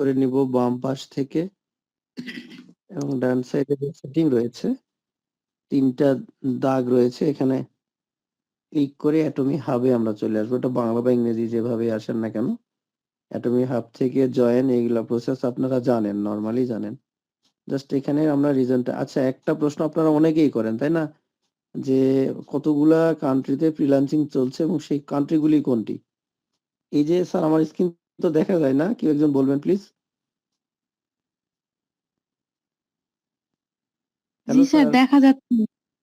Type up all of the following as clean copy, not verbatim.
করে নিব বাম পাশ থেকে এবং ডান সাইডে যে সেটিং রয়েছে 3টা দাগ রয়েছে এখানে ক্লিক করে অ্যাটমি হাবে আমরা চলে আসবো। এটা বাংলা বা ইংরেজি যেভাবে আসেন না কেন। অ্যাটমি হাব থেকে জয়েন এইগুলা প্রসেস আপনারা জানেন, নরমালি জানেন। জাস্ট এখানে আমরা রিজনটা আচ্ছা একটা প্রশ্ন আপনারা অনেকেই করেন তাই না? যে কতগুলা কান্ট্রিতে ফ্রিল্যান্সিং চলছে এবং সেই কান্ট্রিগুলি কোনটি? এই যে স্যার আমার স্ক্রিন তো দেখা যায় না, কেউ একজন বলবেন please. G hello sir, sir.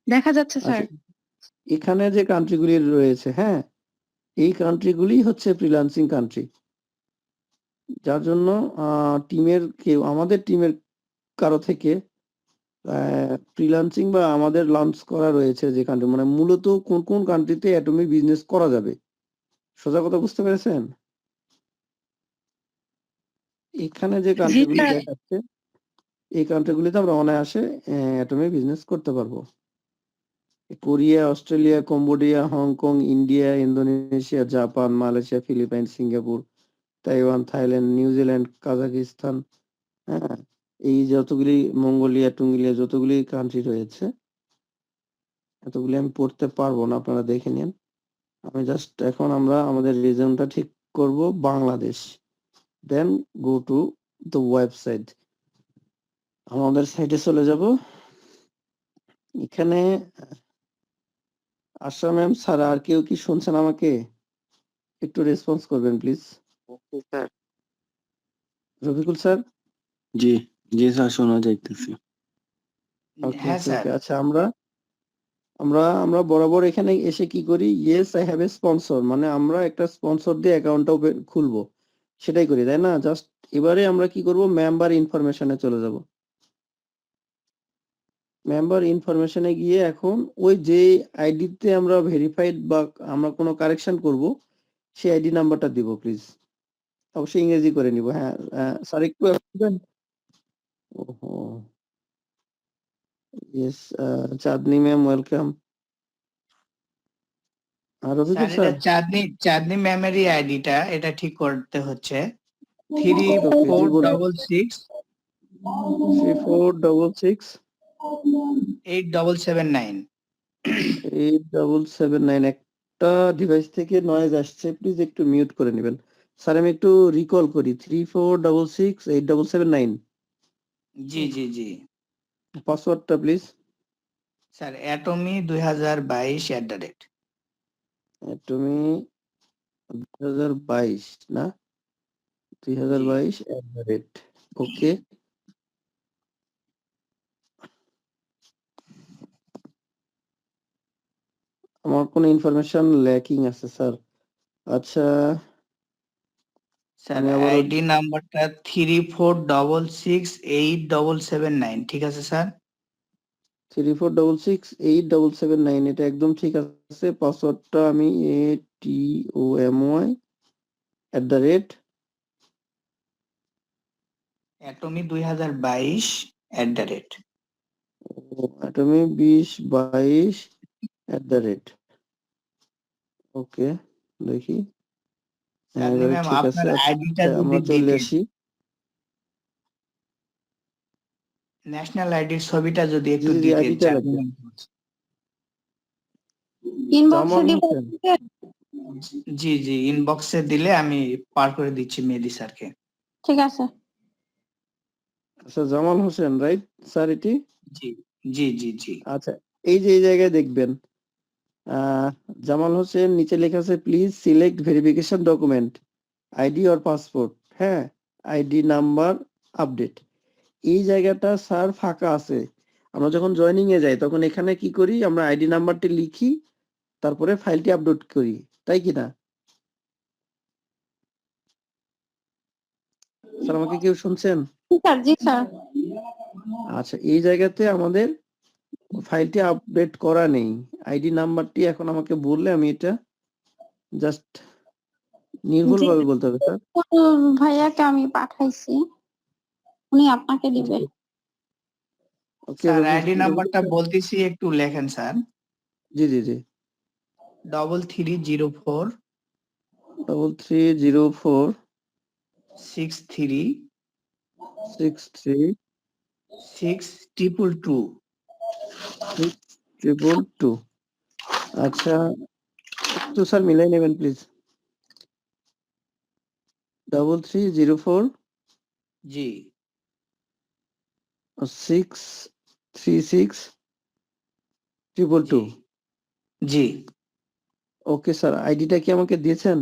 দেখা যাচ্ছে স্যার। আচ্ছা, এখানে যে কান্ট্রিগুলি রয়েছে, হ্যাঁ, এই কান্ট্রিগুলি হচ্ছে ফ্রিল্যান্সিং কান্ট্রি। যার জন্য টিমের কেউ আমাদের টিমের কারো থেকে ফ্রিল্যান্সিং বা আমাদের লঞ্চ করা রয়েছে যে কান্ট্রি, মানে মূলত কোন কোন কান্ট্রিতে অ্যাটমি বিজনেস করা যাবে, সোজা কথা বুঝতে পেরেছেন? এখানে যে জি কান্ট্রিগুলি স্যার। দেখাচ্ছে এই কান্ট্রিগুলিতে আমরা অনায়াসে অ্যাটমি বিজনেস করতে পারবো। Korea, Australia, Cambodia, Hong Kong, India, Indonesia, Japan, Malaysia, Philippine, Singapore, Taiwan, Thailand, New Zealand, Kazakhstan, হ্যাঁ, এই যতগুলি মঙ্গোলিয়া টুঙ্গোলিয়া যতগুলি কান্ট্রি রয়েছে এতগুলি আমি পড়তে পারবো না, আপনারা দেখে নিন। আমি জাস্ট এখন আমরা আমাদের রিজনটা ঠিক করব বাংলাদেশ। দেন গো টু দ্য ওয়েবসাইট। আমাদের সাইটে চলে যাব। এখানে আশা ম্যাম স্যার আর কেউ কি শুনছেন আমাকে? একটু রেসপন্স করবেন please. Okay sir. Rafiqul sir. G G sir, শোনা যাইতেছে। ওকে হ্যাঁ ওকে স্যার। ওকে আচ্ছা আমরা আমরা আমরা বরাবর এখানে এসে কি করি, yes I have a sponsor, মানে আমরা একটা স্পন্সর দিয়ে অ্যাকাউন্টটা খুলবো, সেটাই করি তাই না? জাস্ট এবারে আমরা কি করব, মেম্বার ইনফরমেশনে চলে যাব। মেম্বার ইনফরমেশনে গিয়ে এখন ওই যে আইডিতে আমরা ভেরিফাইড বা আমরা কোনো কারেকশন করব সেই আইডি নাম্বারটা দিব প্লিজ। অবশ্যই ইংরেজি করে নিব। হ্যাঁ স্যার একটু আসবেন। ওহো, yes, Chandni ma'am welcome. Rafiqul sir, sir. এটা চাঁদনি ম্যামেরই আইডিটা, এটা ঠিক করতে হচ্ছে। ওকে ওকে জি বলুন। 3466 3466 8779। 8779। একটা ডিভাইস থেকে নয়েজ আসছে, প্লিজ একটু মিউট করে নেবেন। স্যার আমি একটু রিকল করি, 3466 8779। জি জি জি পাসওয়ার্ডটা প্লিজ। স্যার, অ্যাটমি 2022 তুমি 2022 না, জি 2022 ওকে। আমার কোনো ইনফরমেশন ল্যাকিং আছে স্যার। আচ্ছা স্যার, আমি আবারও আইডি নাম্বারটা 34668779, ঠিক আছে স্যার? 34668779 এটা একদম ঠিক আছে। পাসওয়ার্ডটা আমি ATOMY অ্যাটমি 2022 অ্যাটমি 2022 ওকে দেখি। হ্যাঁ চাঁদনি এবারে ম্যাম, ঠিক আছে। আপনার আইডিটা আচ্ছা যদি আমরা চলে দিতেন, আসি। ন্যাশনাল আইডির ছবিটা যদি জি একটু জি জি দিতেন আইডিটা চাঁদনি লাগবে। ম্যাম। ইনবক্সে জামাল দিব। হোসেন। জি জি, ইনবক্সে দিলে আমি পার করে দিচ্ছি মেহেদী স্যারকে। ঠিক আছে। আচ্ছা জামাল হোসেন রাইট স্যার এটি? জি জি জি জি আচ্ছা এই যে এই জায়গায় দেখবেন আহ জামাল হোসেন, নিচে লেখা আছে please select verification document ID or passport, হ্যাঁ, আইডি নাম্বার আপডেট। এই জায়গাটা স্যার ফাঁকা আছে। আমরা যখন জয়েনিং এ যাই তখন এখানে কি করি, আমরা আইডি নাম্বারটি লিখি তারপরে ফাইলটি আপলোড করি, তাই কি না স্যার? আমাকে কেউ শুনছেন? স্যার, জি স্যার। আচ্ছা এই জায়গাতে আমাদের ফাইলটি আপডেট করা নেই। আইডি নাম্বারটি এখন আমাকে বললে আমি এটা জাস্ট নির্ভুল জি ভাবে বলতে হবে স্যার। ভাইয়াকে আমি পাঠাইছি, উনি আপনাকে দিবে। ওকে স্যার, রবিউল আইডি নাম্বারটা বলতেছি, একটু লেখেন স্যার। জি জি জি 3304 3304 63 63 6222 622 আচ্ছা একটু স্যার মিলাই নেবেন please 3304 G 636 G 222 G okay sir আইডিটা কি আমাকে দিয়েছেন?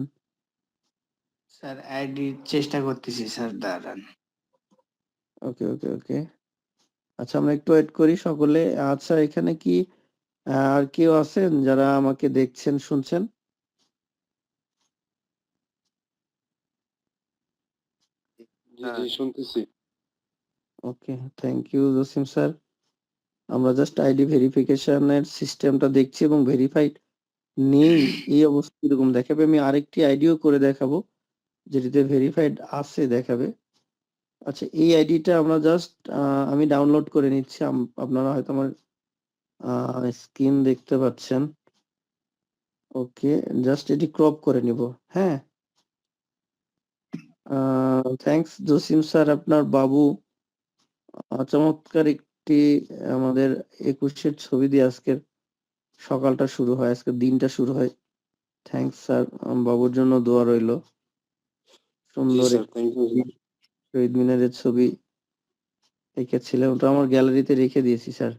স্যার আইডি চেষ্টা করতেছি স্যার, দাঁড়ান। ওকে ওকে ওকে আচ্ছা আমরা একটু ওয়েট করি সকলে। আচ্ছা এখানে কি আর কেউ আছেন যারা আমাকে দেখছেন শুনছেন? জি জি শুনতেছি। Okay thank you Jasim sir. আমরা জাস্ট আইডি ভেরিফিকেশনের সিস্টেমটা দেখছি এবং ভেরিফাইড নেই এই অবস্থা এরকম দেখাবে। আমি আরেকটি আইডিও করে দেখাবো যেটিতে ভেরিফাইড আছে দেখাবে। আচ্ছা এই আইডিটা আমরা জাস্ট আমি ডাউনলোড করে নিচ্ছি। আপনারা হয়তো আমার স্ক্রিন দেখতে পাচ্ছেন। ওকে জাস্ট এটি ক্রপ করে নিব। হ্যাঁ থ্যাঙ্কস জসিম স্যার, আপনার বাবু চমৎকার একটি আমাদের 21-এর ছবি দিয়ে আজকের সকালটা শুরু হয়, আজকের দিনটা শুরু হয়। থ্যাঙ্কস স্যার, বাবুর জন্য দোয়া রইল। জি সুন্দর স্যার, একটি থ্যাংক ইউ স্যার। শহীদ মিনারের ছবি এঁকেছিলেন, ওটা আমার গ্যালারিতে রেখে দিয়েছি স্যার।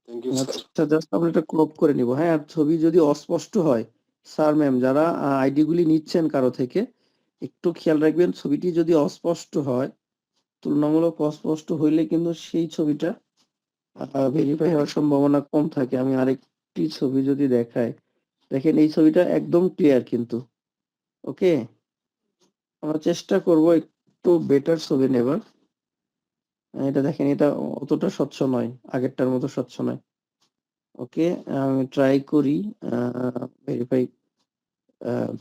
Thank you sir. আচ্ছা জাস্ট আমরা এটা ক্রপ করে নিব। হ্যাঁ আর ছবি যদি অস্পষ্ট হয় স্যার ম্যাম যারা আইডি গুলি নিচ্ছেন কারো থেকে একটু খেয়াল রাখবেন, ছবিটি যদি অস্পষ্ট হয় তুলনামূলক অস্পষ্ট হইলে কিন্তু সেই ছবিটা ভেরিফাই হওয়ার সম্ভাবনা কম থাকে। আমি আরেকটি ছবি যদি দেখাই, দেখেন এই ছবিটা একদম ক্লিয়ার কিন্তু। ওকে আমরা চেষ্টা করব একটু বেটার ছবি নেবার। এটা দেখেন এটা অতটা স্বচ্ছ নয়, আগেরটার মতো স্বচ্ছ নয়। ওকে আমি ট্রাই করি ভেরিফাই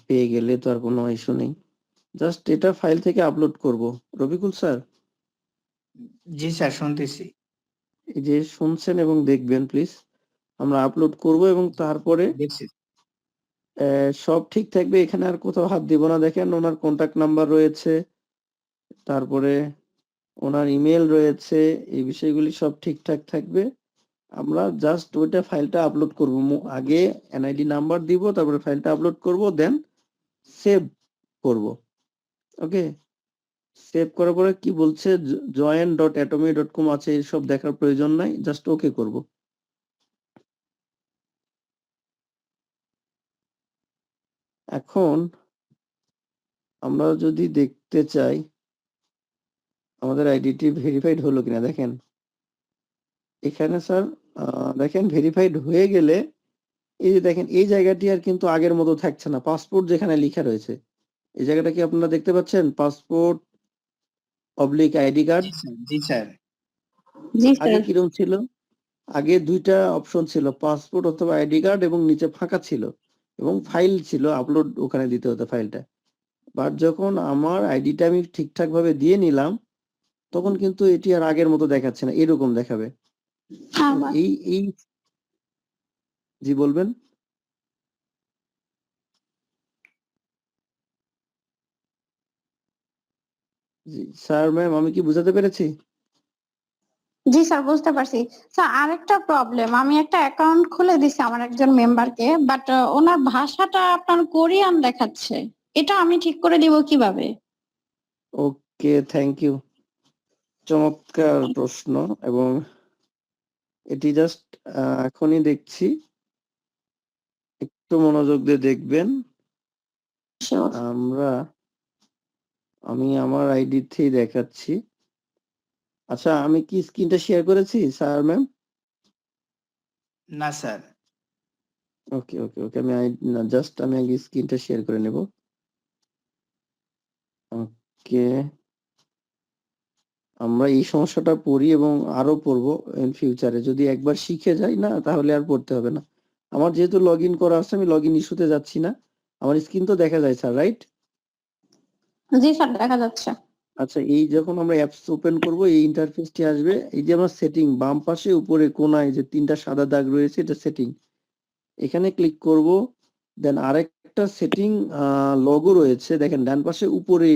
পেয়ে গেলে তো আর কোনো ইস্যু নেই। জাস্ট এটা ফাইল থেকে আপলোড করব। রবিকুল স্যার জি স্যার, শুনতেছি। এই যে শুনছেন এবং দেখবেন প্লিজ। আমরা আপলোড করব এবং তারপরে দেখছি। সব ঠিক থাকবে, এখানে আর কোথাও হাত দিব না। দেখেন ওনার কন্টাক্ট নাম্বার রয়েছে, তারপরে ওনার ইমেল রয়েছে, এই বিষয়গুলি সব ঠিকঠাক থাকবে। আমরা জাস্ট ওইটা ফাইলটা আপলোড করব। আগে এনআইডি নাম্বার দিব, তারপরে ফাইলটা আপলোড করব, দেন সেভ করব। ওকে সেভ করার পরে কি বলছে join.atomy.com আছে, এইসব দেখার প্রয়োজন নাই, জাস্ট ওকে করব। এখন আমরা যদি দেখতে চাই আমাদের আইডিটি ভেরিফাইড হলো কিনা, দেখেন এখানে স্যার দেখেন ভেরিফাইড হয়ে গেলে এই যে দেখেন এই জায়গাটি আর কিন্তু আগের মতো থাকছে না। পাসপোর্ট যেখানে লেখা রয়েছে এই জায়গাটা কি আপনারা দেখতে পাচ্ছেন? Passport oblique ID card. জি স্যার, জি স্যার। জি আগে স্যার। কিরকম ছিল? আগে দুইটা অপশন ছিল, পাসপোর্ট অথবা আইডি কার্ড, এবং নিচে ফাঁকা ছিল এবং ফাইল ছিল, আপলোড ওখানে দিতে হতো ফাইলটা। বাট যখন আমার আইডিটা আমি ঠিকঠাক ভাবে দিয়ে নিলাম তখন কিন্তু এটি আর আগের মতো দেখাচ্ছে না, এরকম দেখাবে। আবার এই এই জি বলবেন। জি স্যার ম্যাম আমি কি বুঝাতে পেরেছি? জি স্যার, বুঝতে পারছি। স্যার আরেকটা প্রবলেম, আমি একটা অ্যাকাউন্ট খুলে দিছি আমার একজন মেম্বারকে, বাট ওনার ভাষাটা আপনার কোরিয়ান দেখাচ্ছে। এটা আমি ঠিক করে দিব কিভাবে? ওকে থ্যাংক ইউ, চমৎকার প্রশ্ন। এবং এটি জাস্ট এখনই দেখছি, একটু মনোযোগ দিয়ে দেখবেন। Sure. আমি আমার আইডি থেকেই দেখাচ্ছি। আচ্ছা আমি কি স্ক্রিনটা শেয়ার করেছি স্যার ম্যাম? না স্যার। ওকে ওকে ওকে আমি জাস্ট আমি আগে স্ক্রিনটা শেয়ার করে নেব। ওকে আমরা এই সমস্যাটা পড়ি এবং আরো পড়বো ইন ফিউচারে। যদি একবার শিখে যাই না তাহলে আর পড়তে হবে না। আমার যেহেতু লগ ইন করা আছে আমি লগ ইন ইস্যুতে যাচ্ছি না। আমার স্ক্রিন তো দেখা যায় স্যার, রাইট? জি স্যার, দেখা যাচ্ছে। আচ্ছা এই যখন আমরা অ্যাপস ওপেন করব এই ইন্টারফেসটি আসবে। এই যে আমার সেটিং বাম পাশে উপরে কোনায় যে তিনটা সাদা দাগ রয়েছে এটা সেটিং, এখানে ক্লিক করব। দেন আরেকটা সেটিং লোগো রয়েছে দেখেন ডান পাশে উপরে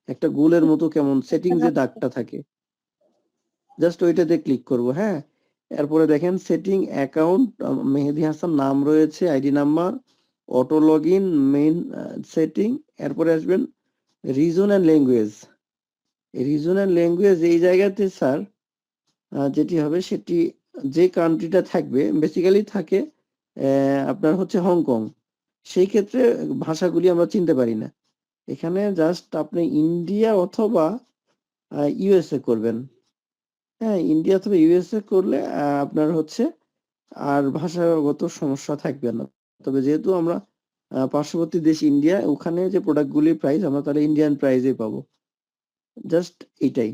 একটা গোলের মতো কেমন সেটিং যে দাগটা থাকে, জাস্ট ওইটাতে ক্লিক করব। হ্যাঁ, এরপরে দেখেন সেটিং অ্যাকাউন্ট মেহেদী হাসান নাম রয়েছে, ID number, auto log in, main setting, এরপরে আসবেন reason and language. Reason and language এই জায়গাতে স্যার যেটি হবে সেটি যে কান্ট্রিটা থাকবে বেসিক্যালি থাকে আপনার হচ্ছে হংকং। সেই ক্ষেত্রে ভাষাগুলি আমরা চিনতে পারি না। এখানে জাস্ট আপনি ইন্ডিয়া অথবা ইউএসএ করবেন। হ্যাঁ, ইন্ডিয়া অথবা ইউএসএ করলে আপনার হচ্ছে আর ভাষাগত সমস্যা থাকবে না। তবে যেহেতু আমরা পার্শ্ববর্তী দেশ ইন্ডিয়া, ওখানে যে প্রোডাক্টগুলির প্রাইস আমরা তাহলে ইন্ডিয়ান প্রাইসে পাবো। জাস্ট এটাই।